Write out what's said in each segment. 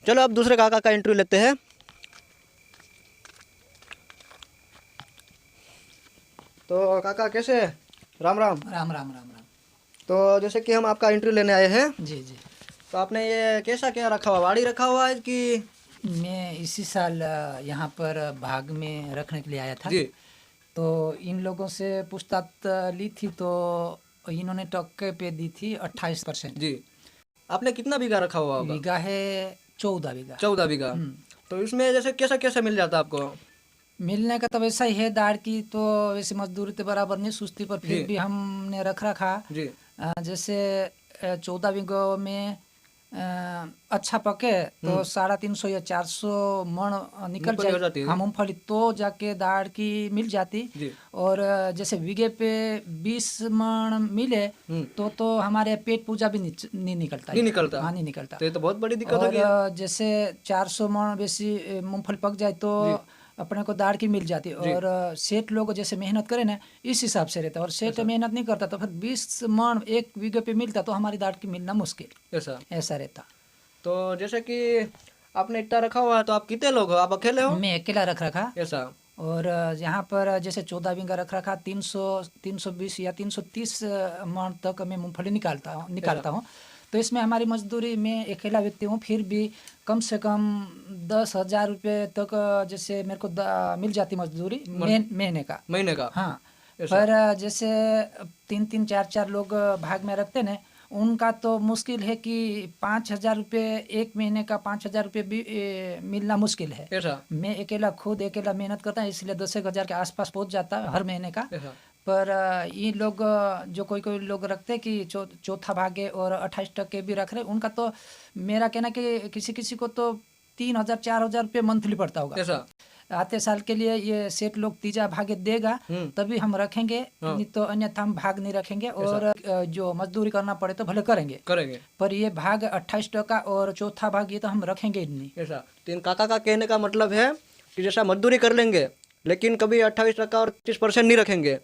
चलो अब दूसरे काका का इंटरव्यू लेते हैं। तो काका कैसे हैं? राम राम। राम राम राम राम। तो जैसे कि हम आपका इंटरव्यू लेने आए हैं, जी जी। तो आपने ये कैसा क्या रखा हुआ, वाड़ी रखा हुआ है कि? मैं इसी साल यहाँ पर भाग में रखने के लिए आया था। जी तो इन लोगों से पूछताछ ली थी, तो इन्होंने टक्के पे दी थी 28%। जी। आपने कितना बीघा रखा हुआ होगा? बीघा है 14 बीघा। 14 बीघा। तो इसमें जैसे कैसा कैसा मिल जाता है आपको? मिलने का तो वैसा ही है, दाढ़ की तो वैसे मजदूरी तो बराबर नहीं सूझती, पर फिर जी भी हमने रख रखा। जी जैसे 14 बीघों में अच्छा पके तो 350 या 400 मन निकल मूंगफली हो जाती जाए। है। हाँ, मूंगफली तो जाके दाढ़ की मिल जाती। जी और जैसे बीघे पे 20 मन मिले तो हमारे पेट पूजा भी नहीं निकलता। नहीं निकलता। हाँ, नहीं निकलता। तो ये तो बहुत बड़ी दिक्कत और होगी है। जैसे 400 मन वैसी मूंगफली पक जाए तो अपने को दाढ़ की मिल जाती। और सेठ लोग जैसे मेहनत करे ना, इस हिसाब से रहता है। और सेठ मेहनत नहीं करता तो फिर 20 मन एक बीघे पे मिलता तो हमारी दाढ़ की मिलना मुश्किल, ऐसा रहता। तो जैसे कि आपने इतना रखा हुआ है, तो आप कितने लोग हो? आप अकेले हो? मैं अकेला रख रखा। ऐसा। और यहाँ पर जैसे 14 बीघा रख रखा, 320 या 330 मन तक मैं मूंगफली निकालता हूँ। तो इसमें हमारी मजदूरी, मैं अकेला व्यक्ति हूँ, फिर भी कम से कम 10,000 रुपये तक जैसे मेरे को मिल जाती मजदूरी महीने का। हाँ, पर जैसे 3-3, 4-4 लोग भाग में रखते ना, उनका तो मुश्किल है कि 5,000 रुपये एक महीने का, 5,000 रुपये भी मिलना मुश्किल है। मैं अकेला मेहनत करता है, इसलिए 10,000 के आसपास पहुंच जाता है हर महीने का। पर ये लोग जो कोई लोग रखते कि चौथा भागे और 28% भी रख रहे, उनका तो मेरा कहना कि किसी को तो 3,000 4,000 रुपये मंथली पड़ता होगा। आते साल के लिए ये सेठ लोग तीजा भागे देगा तभी हम रखेंगे, नहीं तो अन्यथा हम भाग नहीं रखेंगे। और जो मजदूरी करना पड़े तो भले करेंगे, पर ये भाग 28% और चौथा भाग ये तो हम रखेंगे ही नहीं। ऐसा। तीन काका का कहने का मतलब है कि जैसा मजदूरी कर लेंगे लेकिन कभी 28% और 25% नहीं रखेंगे,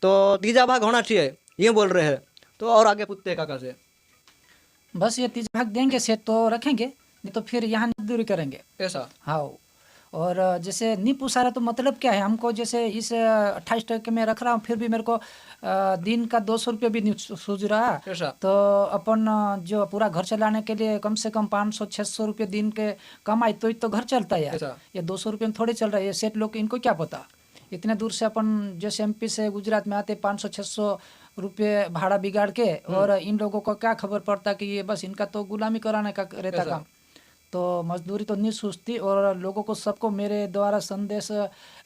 तो तीजा भाग होना चाहिए, ये बोल रहे हैं। तो और आगे पूछते हैं काका से। बस ये तीजा भाग देंगे सेठ तो रखेंगे, नहीं तो फिर यहाँ मजदूरी करेंगे। ऐसा। हाँ। और जैसे नहीं पूछा रहा तो मतलब क्या है हमको, जैसे इस 28% में रख रहा हूँ, फिर भी मेरे को दिन का 200 रुपये भी नहीं सूझ रहा। तो अपन जो पूरा घर चलाने के लिए कम से कम 500-600 रुपये दिन के कमाई तो घर चलता है यार। ये 200 रुपये में थोड़े चल रहा है। ये सेठ लोग इनको क्या पता, इतने दूर से अपन जैसे MP से गुजरात में आते 500-600 रुपये भाड़ा बिगाड़ के, और इन लोगों को क्या खबर पड़ता कि ये बस इनका तो गुलामी कराने का रहता काम। तो मजदूरी तो नहीं सूझती। और लोगों को सबको मेरे द्वारा संदेश,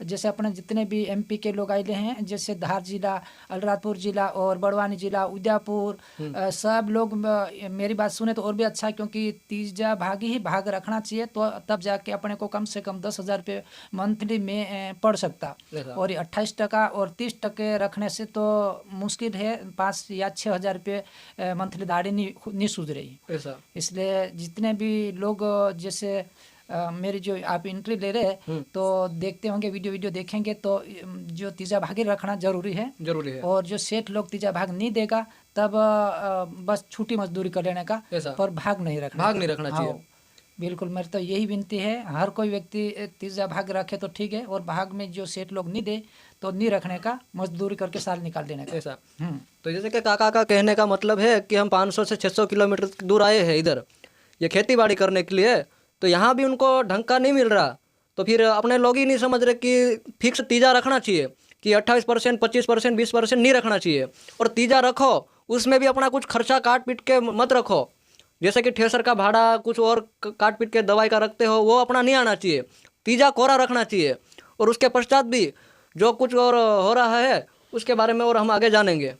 जैसे अपने जितने भी MP के लोग आए हैं, जैसे धार जिला, अलीराजपुर जिला और बड़वानी जिला, उदयपुर, सब लोग मेरी बात सुने तो और भी अच्छा, क्योंकि तीजा भाग ही भाग रखना चाहिए, तो तब जाके अपने को कम से कम 10,000 रुपये मंथली में पड़ सकता। और ये 28% और 30% रखने से तो मुश्किल है, 5 या 6,000 रुपये मंथली दाढ़ी नहीं सूझ रही। इसलिए जितने भी लोग जैसे मेरी जो आप एंट्री ले रहे हैं तो देखते होंगे, वीडियो देखेंगे, तो जो तीजा भाग ही रखना जरूरी है। और जो सेठ लोग तीजा भाग नहीं देगा तब बस छुट्टी मजदूरी कर लेने का, पर भाग नहीं रखना चाहिए। बिल्कुल, मेरी तो यही विनती है, हर कोई व्यक्ति तीजा भाग रखे तो ठीक है, और भाग में जो सेठ लोग नहीं दे तो नहीं रखने का, मजदूरी करके साल निकाल देने का। ऐसा। तो जैसे कि काका का कहने का मतलब है कि हम 500 से 600 किलोमीटर दूर आए हैं इधर ये खेती बाड़ी करने के लिए, तो यहाँ भी उनको ढंग का नहीं मिल रहा। तो फिर अपने लोग ही नहीं समझ रहे कि फिक्स तीजा रखना चाहिए, कि 28%, 25%, 20% नहीं रखना चाहिए। और तीजा रखो, उसमें भी अपना कुछ खर्चा काट पीट के मत रखो। जैसे कि ठेसर का भाड़ा कुछ और काट पीट के दवाई का रखते हो, वो अपना नहीं आना चाहिए। तीजा कोरा रखना चाहिए। और उसके पश्चात भी जो कुछ और हो रहा है उसके बारे में और हम आगे जानेंगे।